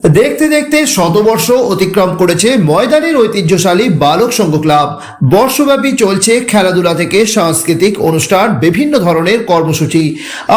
দেখতে দেখতে শতবর্ষ অতিক্রম করেছে ময়দানের ঐতিহ্যশালী বালক সংঘ ক্লাব। বর্ষব্যাপী চলছে খেলাধুলা থেকে সাংস্কৃতিক অনুষ্ঠান, বিভিন্ন ধরনের কর্মসূচি।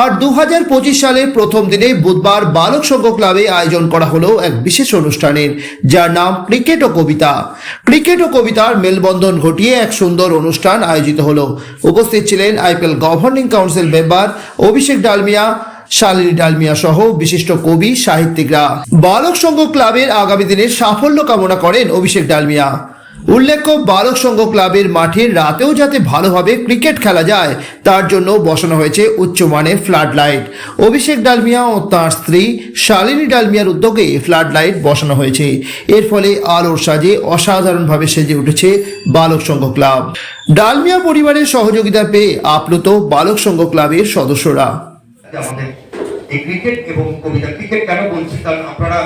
আর 2025 সালের প্রথম দিনে বুধবার বালক সংঘ ক্লাবে আয়োজন করা হলো এক বিশেষ অনুষ্ঠানের, যার নাম ক্রিকেট ও কবিতা। ক্রিকেট ও কবিতার মেলবন্ধন ঘটিয়ে এক সুন্দর অনুষ্ঠান আয়োজিত হলো। উপস্থিত ছিলেন আইপিএল গভর্নিং কাউন্সিল মেম্বার অভিষেক ডালমিয়া, শালিনী ডালমিয়া সহ বিশিষ্ট কবি, সাহিত্যিকরা। বালক সংঘ ক্লাবের আগামী দিনের সাফল্য কামনা করেন অভিষেক ডালমিয়া। উল্লেখ্য, বালক সংঘ ক্লাবের মাঠে রাতেও যাতে ভালোভাবে ক্রিকেট খেলা যায়, তার জন্য বসানো হয়েছে উচ্চমানের ফ্লাড লাইট। অভিষেক ডালমিয়া ও তাঁর স্ত্রী শালিনী ডালমিয়ার উদ্যোগে ফ্লাড লাইট বসানো হয়েছে। এর ফলে আলোর সাজে অসাধারণভাবে সেজে উঠেছে বালক সংঘ ক্লাব। ডালমিয়া পরিবারের সহযোগিতা পেয়ে আপ্লুত বালক সংঘ ক্লাবের সদস্যরা। আমাদের এই ক্রিকেট এবং কবিতা, ক্রিকেট কেন বলছি, কারণ আপনারা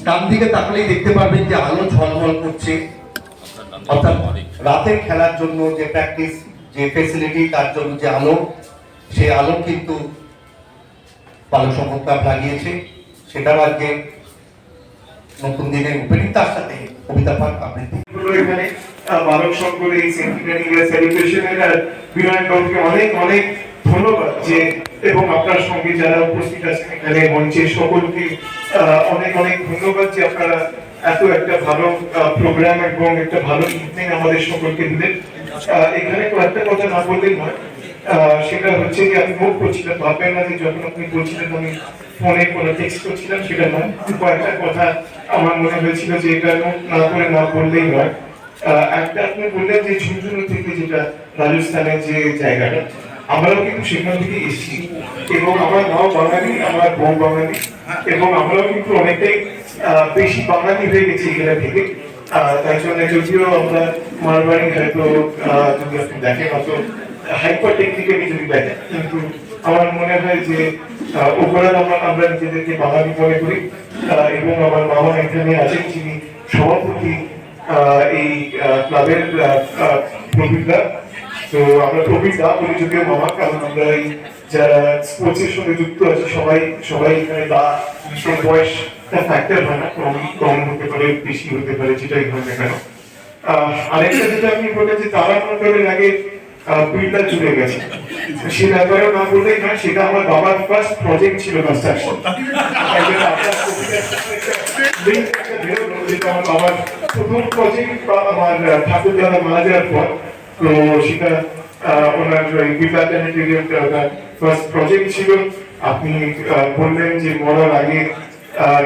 ডান দিকে তাকালেই দেখতে পারবেন যে আলো ঝলমল করছে। অর্থাৎ রাতের খেলার জন্য যে প্র্যাকটিস, যে ফেসিলিটি, তার জন্য যে আলো, সেই আলো কিন্তু বালক সংঘ ক্লাব লাগিয়েছে। সেটাও আজকে নতুন দিনের ওপেনিং, তার সাথে কবিতা পাঠ আবৃত্তি। এখানে বালক সংঘের এই সেন্টিনারি ইয়ার সেলিব্রেশনের বিনয় বাবুকে অনেক অনেক ধন্যবাদ যে, এবং আপনার সঙ্গে যারা উপস্থিত আছেন এখানে মঞ্চে সকলকে অনেক অনেক ধন্যবাদ যে আপনারা এত একটা ভালো প্রোগ্রাম এবং একটা ভালো ইভনিং আমাদের সকলকে দিলেন। এখানে কয়েকটা কথা না বললেই নয়, সেটা হচ্ছে যে আপনি নোট করছিলেন, ভাববেন না যে যখন আপনি বলছিলেন আমি ফোনে কোনো টেক্সট করছিলাম, সেটা নয়। কয়েকটা কথা আমার মনে হয়েছিল যে এটা নোট না করে না বললেই নয়। একটা আপনি বললেন যে ঝুনঝুনু থেকে, যেটা রাজস্থানের যে জায়গাটা, আমরাও কিন্তু সেখান থেকে এসেছি এবং আমার মাও বাঙালি, আমার বউ বাঙালি, এবং আমরাও কিন্তু অনেকটাই বেশি বাঙালি হয়ে গেছি এখানে থেকে। তাই জন্য যদিও আমরা মারবাড়ি হয়তো যদি আপনি দেখেন অত হাইপার টেকনিক্যালি যদি দেখেন, কিন্তু আমার মনে হয় যে ওভারঅল আমরা নিজেদেরকে বাঙালি মনে করি। এবং আমার মামা এখানে আছেন, যিনি সভাপতি এই ক্লাবের প্রবীরদা। তো আমরা প্রবীরদা বলি যদিও মামা, কারণ আমরা এই যারা স্পোর্টসের সঙ্গে যুক্ত আছে সবাই এখানে দা, বয়স ফ্যাক্টর হয় না, কম হতে পারে, বেশি হতে পারে, যেটাই হয় না কেন। আরেকটা যেটা আপনি বললেন যে তারা মন্ডলের আগে বিল্ডা চলে গেছে, সে ব্যাপারেও না বললেই নয়, সেটা আমার বাবার ফার্স্ট প্রজেক্ট ছিল কনস্ট্রাকশন। যেটা আমার বাবার প্রথম প্রজেক্ট, বা আমার ঠাকুর দাদা মারা যাওয়ার পর, তো সেটা ওনার বিল্ডা প্ল্যানেটেরিয়াম ফার্স্ট প্রজেক্ট ছিল। আপনি বললেন যে মরার আগে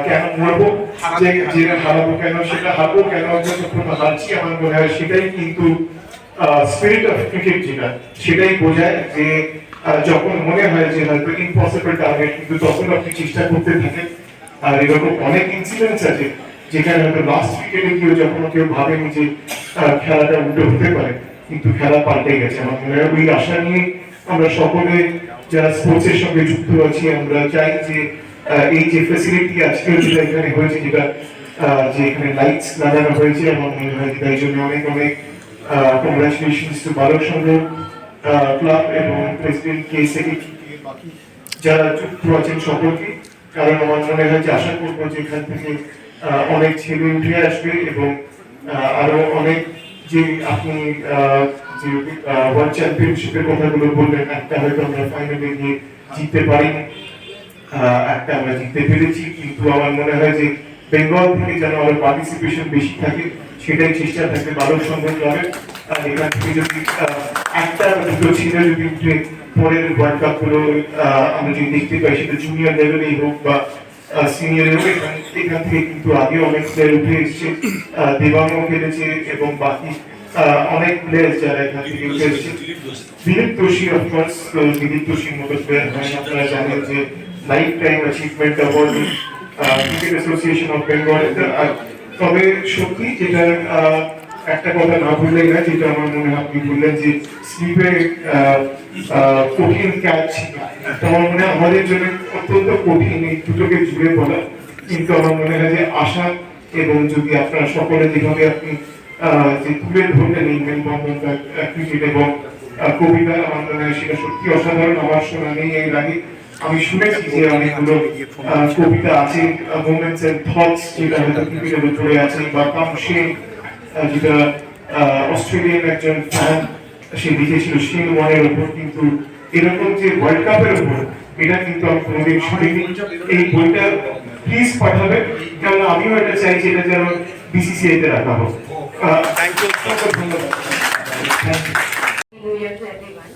কেন মরবো, যে হারাবো কেন, সেটা হারবো কেন, যখন হারছি আমার মনে হয় সেটাই কিন্তু স্পিরিট অফ ক্রিকেট, যেটা সেটাই বোঝায় যে যখন মনে হয় যে হয়তো ইম্পসিবল টার্গেট, কিন্তু তখন আপনি চেষ্টা করতে থাকেন। আর এরকম অনেক ইনসিডেন্টস আছে যেখানে হয়তো লাস্ট উইকেটে যখন কেউ ভাবেনি যে খেলাটা উল্টো হতে পারে, কিন্তু খেলা পাল্টে গেছে। আমার মনে হয় ওই আশা নিয়ে আমরা সকলে যারা স্পোর্টসের সঙ্গে যুক্ত আছি, আমরা চাই যে এই যে ফ্যাসিলিটি আজকে যেটা এখানে হয়েছে, যেটা যে এখানে লাইটস লাগানো হয়েছে, আমার মনে হয় তাই জন্য অনেক অনেক কংগ্রাচুলেশনস টু বালক সংঘ ক্লাব এবং প্রেসিডেন্ট কে, সেক্রেটারি, বাকি যারা যুক্ত আছেন সকলকে। কারণ আমার মনে হয় যে আশা করবো যে এখান থেকে অনেক ছেলে উঠে আসবে এবং আরো অনেক, যে আপনি যে ওয়ার্ল্ড চ্যাম্পিয়নশিপের কথাগুলো বললেন, একটা হয়তো আমরা ফাইনালে গিয়ে জিততে পারিনি, একটা আমরা জিততে পেরেছি, কিন্তু আমার মনে হয় যে বেঙ্গল থেকে যেন আরো পার্টিসিপেশন বেশি থাকে, সেটাই চেষ্টা থাকে বালক সংঘ ক্লাবের। আর এখান থেকে যদি একটা দুটো ছেলে যদি উঠে পরের ওয়ার্ল্ড কাপ গুলো আমরা যদি দেখতে পাই, সেটা জুনিয়র লেভেলেই হোক বা সিনিয়র লেভেলে, এখান থেকে কিন্তু আগে অনেক প্লেয়ার উঠে এসেছে, দেবাংও খেলেছে এবং বাকি অনেক প্লেয়ার যারা এখান থেকে উঠে এসেছে। দিলীপ দোষী, অফকোর্স, দিলীপ দোষীর মতো প্লেয়ার হয়, আপনারা জানেন যে life time achievement award cricket association of Bengal. তবে সত্যি যেটা একটা কথা না বললেই না, যেটা আমার মনে হয় আপনি বললেন যে স্লিপে কঠিন ক্যাচ, আমার মনে হয় আমাদের জন্য অত্যন্ত কঠিন এই দুটোকে জুড়ে বলা। কিন্তু আমার মনে হয় যে আশা, এবং যদি আপনারা সকলে যেভাবে আপনি যে তুলে ধরলেন এই মেলবন্ধনটা ক্রিকেট এবং কবিতা, আমার মনে হয় সেটা সত্যি অসাধারণ। আমার শোনা নেই এর আগে আমি শুনেছি যে অনেকগুলো কবিতা আছে, মোমেন্টস এন্ড থটস, যেটা হয়তো ক্রিকেটের উপরে আছে, বা কামশেন, যেটা অস্ট্রেলিয়ান একজন ফ্যান সে লিখেছিল শিল ওয়ানের উপর, কিন্তু এরকম যে ওয়ার্ল্ড কাপের উপর, এটা কিন্তু আমি কোনোদিন শুনিনি। এই বইটা প্লিজ পাঠাবেন, কারণ আমিও এটা চাই যে এটা যেন বিসিসিআই তে রাখা হোক। থ্যাংক ইউ, ধন্যবাদ। Thank you. New year to everyone.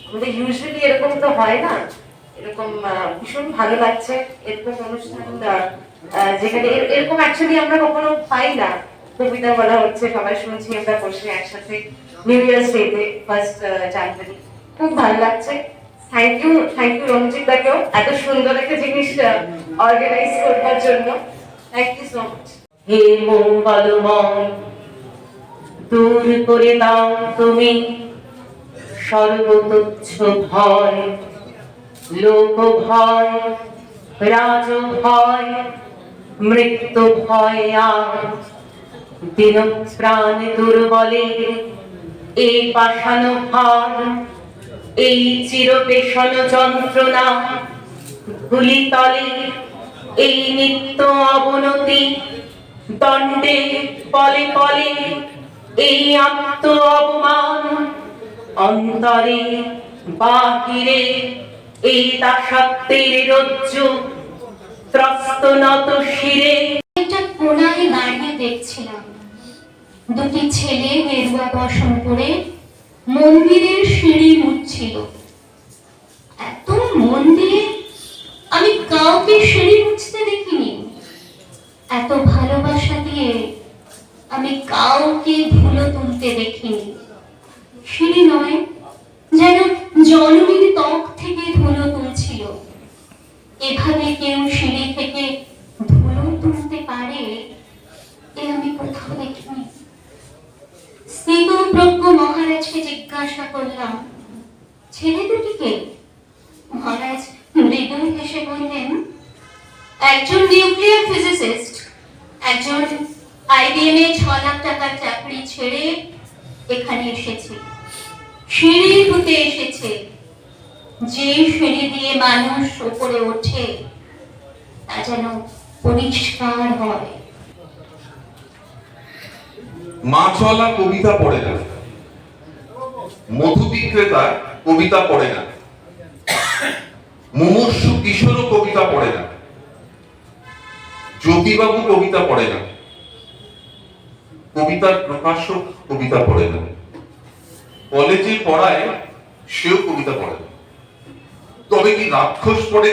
আমাদের ইউজুয়ালি এরকম তো হয় না, এরকম ভীষণ ভালো লাগছে এরকম অনুষ্ঠান, যেখানে এরকম অ্যাকচুয়ালি আমরা কখনো পাই না। কবিতা বলা হচ্ছে, সবাই শুনছি আমরা বসে একসাথে নিউ ইয়ার্স ডেতে 1 জানুয়ারি। খুব ভালো লাগছে। থ্যাংক ইউ রঞ্জিত দাকেও এত সুন্দর একটা জিনিস অর্গানাইজ করবার জন্য। Thank you so much. হে মঙ্গলময়, দূর করে দাও তুমি সর্বতুচ্ছ ভয়, লোক ভয়, রাজ ভয়, মৃত্যু ভয়, আর দিন প্রাণ দুর্বলে এই পাষাণ ভার, এই চিরপেশন যন্ত্রণা ধুলি তলে, এই নিত্য অবনতি দণ্ডে পলে পলে, এই আত্ম অপমান অন্তরে বাহিরে, এই দাসত্বের রজ্জু ত্রস্ত নত শিরে। একটা কোনায় দাঁড়িয়ে দেখছিলাম দুটি ছেলে গেরুয়া বসন পরে মন্দিরের সিঁড়ি মুছছিল। এত মন্দিরে আমি কাউকে সিঁড়ি মুছতে দেখিনি। এত ভালোবাসা দিয়ে আমি কাউকে ধুলো তুলতে দেখিনি। সিঁড়ি নয়, যেন জননীর ত্বক থেকে ধুলো তুলছিল। এভাবে কেউ সিঁড়ি থেকে ধুলো তুলতে পারে এ আমি কোথাও দেখিনি। স্নেহপ্রজ্ঞ মহারাজকে জিজ্ঞাসা করলাম, ছেলে দুটিকে? মহারাজ মৃদু হেসে বললেন, একজন নিউক্লিয়ার ফিজিসিস্ট, একজন IBM এ 6 লাখ টাকার চাকরি ছেড়ে এখানে এসেছে। সিঁড়ি হতে এসেছে। যে সিঁড়ি দিয়ে মানুষ উপরে ওঠে তা যেন পরিষ্কার হয়। মাছওয়ালা কবিতা পড়ে না, মধু বিক্রেতা কবিতা পড়ে না, মুমূর্ষু কিশোরও কবিতা পড়ে না, জ্যোতিবাবু কবিতা পড়ে না, কবিতার প্রকাশক কবিতা পড়ে না, কলেজে পড়ায় সেও কবিতা পড়ে না। তবে কি রাক্ষস পড়ে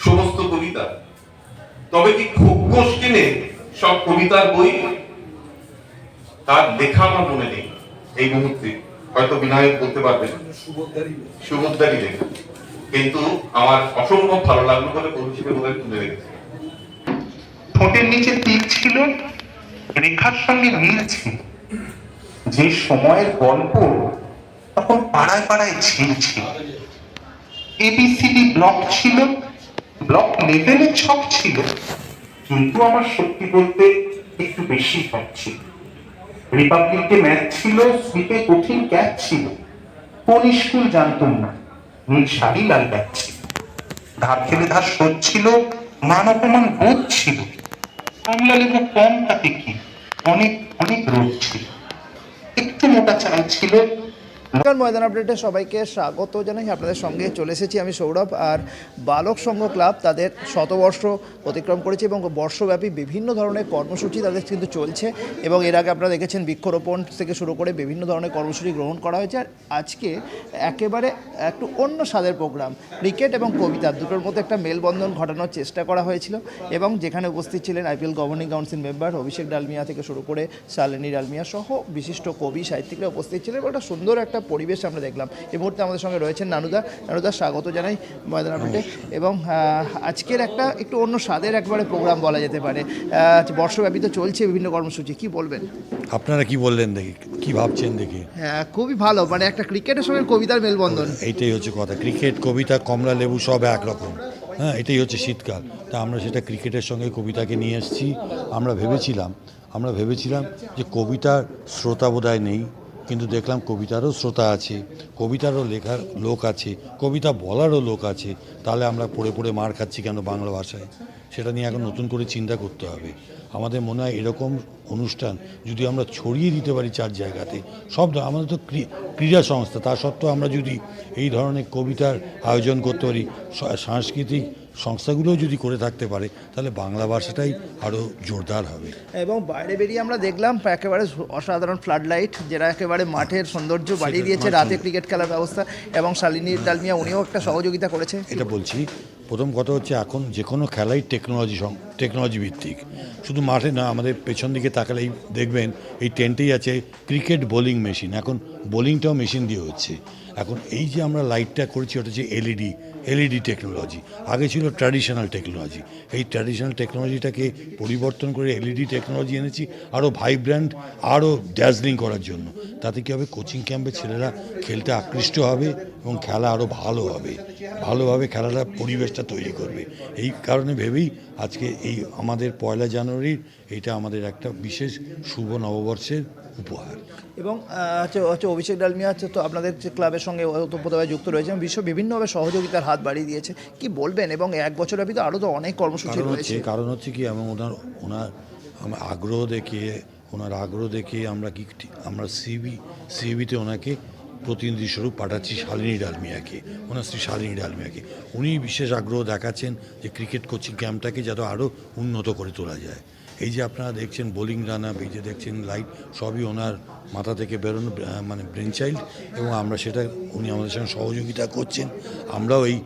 সমস্ত কবিতা? তবে কি খোকস কিনে সব কবিতার বই? তার লেখা আমার মনে নেই এই মুহূর্তে, হয়তো বিনায়ক বলতে পারবেন সুবোধদারি লেখা, কিন্তু আমার অসম্ভব ভালো লাগলো বলে পরিচিত বলে তুলে রেখেছে। ঠোঁটের নিচে তীর ছিল, রেখার সঙ্গে মিল ছিল। যে সময়ের গল্প তখন পাড়ায় পাড়ায় ঝিলছিল। ABCD ব্লক ছিল, ব্লক লেভেলে ছক ছিল, কিন্তু আমার সত্যি বলতে একটু বেশি শখ ছিল। রিপাবলিকে ম্যাথ ছিল, স্লিপে কঠিন ক্যাচ ছিল। কোন স্কুল জানতাম না, নীল শাড়ি লাল ব্যাগ ছিল। ধার খেলে ধার শোধ ছিল, মান অপমান বোধ ছিল। কমলা লেবু কম তাতে কি, অনেক অনেক রোদ ছিল। একটু মোটা চাল ছিল। ময়দান আপডেটে সবাইকে স্বাগত জানাই। আপনাদের সঙ্গে চলে এসেছি আমি সৌরভ। আর বালক সংঘ ক্লাব তাদের শতবর্ষ অতিক্রম করেছে এবং বর্ষব্যাপী বিভিন্ন ধরনের কর্মসূচি তাদের কিন্তু চলছে, এবং এর আগে আপনারা দেখেছেন বৃক্ষরোপণ থেকে শুরু করে বিভিন্ন ধরনের কর্মসূচি গ্রহণ করা হয়েছে। আর আজকে একেবারে একটু অন্য স্বাদের প্রোগ্রাম, ক্রিকেট এবং কবিতা দুটোর মধ্যে একটা মেলবন্ধন ঘটানোর চেষ্টা করা হয়েছিল, এবং যেখানে উপস্থিত ছিলেন IPL গভর্নিং কাউন্সিল মেম্বার অভিষেক ডালমিয়া থেকে শুরু করে শালিনী ডালমিয়া সহ বিশিষ্ট কবি সাহিত্যিকরা উপস্থিত ছিলেন, এবং একটা সুন্দর একটা পরিবেশ আমরা দেখলাম। এই মুহূর্তে আমাদের সঙ্গে রয়েছেন নানুদা স্বাগত জানাই ময়দান আপডেটে। এবং আজকের একটা একটু অন্য স্বাদের একবারে প্রোগ্রাম বলা যেতে পারে, বর্ষব্যাপী তো চলছে বিভিন্ন কর্মসূচি, কি বলবেন? আপনারা কি বললেন দেখি, কি ভাবছেন দেখি? হ্যাঁ, খুবই ভালো, মানে একটা ক্রিকেটের সঙ্গে কবিতার মেলবন্ধন, এইটাই হচ্ছে কথা। ক্রিকেট, কবিতা, কমলা লেবু সব একরকম। হ্যাঁ, এটাই হচ্ছে শীতকাল। তা আমরা সেটা ক্রিকেটের সঙ্গে কবিতাকে নিয়ে এসেছি। আমরা ভেবেছিলাম যে কবিতার শ্রোতা বোধহয় নেই, কিন্তু দেখলাম কবিতারও শ্রোতা আছে, কবিতারও লেখার লোক আছে, কবিতা বলারও লোক আছে, তাহলে আমরা পড়ে পড়ে মার খাচ্ছি কেন বাংলা ভাষায়? সেটা নিয়ে এখন নতুন করে চিন্তা করতে হবে। আমাদের মনে হয় এরকম অনুষ্ঠান যদি আমরা ছড়িয়ে দিতে পারি 4 জায়গাতে, আমাদের তো ক্রীড়া সংস্থা, তা সত্ত্বেও আমরা যদি এই ধরনের কবিতার আয়োজন করতে পারি, সাংস্কৃতিক সংস্থাগুলোও যদি করে থাকতে পারে, তাহলে বাংলা ভাষাটাই আরও জোরদার হবে। এবং বাইরে বেরিয়ে আমরা দেখলাম একেবারে অসাধারণ ফ্লাড লাইট, যেটা একেবারে মাঠের সৌন্দর্য বাড়িয়ে দিয়েছে, রাতে ক্রিকেট খেলার ব্যবস্থা, এবং শালিনী ডালমিয়া উনিও একটা সহযোগিতা করেছে। এটা বলছি, প্রথম কথা হচ্ছে এখন যে কোনো খেলাই টেকনোলজি ভিত্তিক, শুধু মাঠে না, আমাদের পেছন দিকে তাকালেই দেখবেন এই টেন্টেই আছে ক্রিকেট বোলিং মেশিন, এখন বোলিংটাও মেশিন দিয়ে হচ্ছে। এখন এই যে আমরা লাইটটা করেছি ওটা হচ্ছে এলইডি টেকনোলজি, আগে ছিল ট্র্যাডিশনাল টেকনোলজি। এই ট্র্যাডিশনাল টেকনোলজিটাকে পরিবর্তন করে এলইডি টেকনোলজি এনেছি আরও ভাইব্র্যান্ট, আরও ড্যাজলিং করার জন্য। তাতে কী হবে, কোচিং ক্যাম্পে ছেলেরা খেলতে আকৃষ্ট হবে এবং খেলা আরও ভালোভাবে খেলাটা পরিবেশটা তৈরি করবে। এই কারণে ভেবেই আজকে এই আমাদের 1 জানুয়ারির এইটা আমাদের একটা বিশেষ শুভ নববর্ষের উপহার। এবং হচ্ছে অভিষেক ডালমিয়া হচ্ছে তো আপনাদের যে ক্লাবের সঙ্গে ওতপ্রোতভাবে যুক্ত রয়েছে, বিভিন্নভাবে সহযোগিতার হাত বাড়িয়ে দিয়েছে, কি বলবেন? এবং 1 বছরব্যাপী তো আরও তো অনেক কর্মসূচি রয়েছে। কারণ হচ্ছে কি, এবং ওনার আগ্রহ দেখিয়ে আমরা সিবিতে ওনাকে প্রতিনিধি স্বরূপ পাঠাচ্ছি ওনার স্ত্রী শালিনী ডালমিয়াকে। উনি বিশেষ আগ্রহ দেখাচ্ছেন যে ক্রিকেট কোচিং ক্যাম্পটাকে যাতে আরও উন্নত করে তোলা যায়। এই যে আপনারা দেখছেন বোলিং রান আপ, এই যে দেখছেন লাইট, সবই ওনার মাথা থেকে বেরোনো, মানে ব্রেন চাইল্ড, এবং উনি আমাদের সঙ্গে সহযোগিতা করছেন। আমরাও এই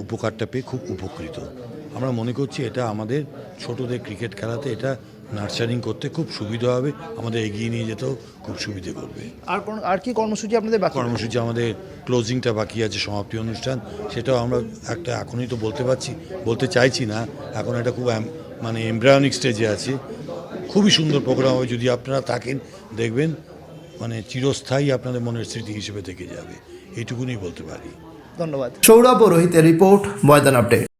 উপকারটা পেয়ে খুব উপকৃত। আমরা মনে করছি এটা আমাদের ছোটদের ক্রিকেট খেলাতে এটা নার্সারিং করতে খুব সুবিধা হবে, আমাদের এগিয়ে নিয়ে যেতেও খুব সুবিধে করবে। আর কি কর্মসূচি আপনাদের বাকি? কর্মসূচি আমাদের ক্লোজিংটা বাকি আছে, সমাপ্তি অনুষ্ঠান, সেটাও আমরা এখনই তো বলতে চাইছি না, এখন এটা খুব এমব্রায়োনিক স্টেজে আছে। খুবই সুন্দর প্রোগ্রাম হবে, যদি আপনারা থাকেন দেখবেন, চিরস্থায়ী আপনাদের মনের স্মৃতি হিসেবে থেকে যাবে, এইটুকুনি বলতে পারি। ধন্যবাদ। সৌরভ ও রোহিতের রিপোর্ট, ময়দান আপডেট।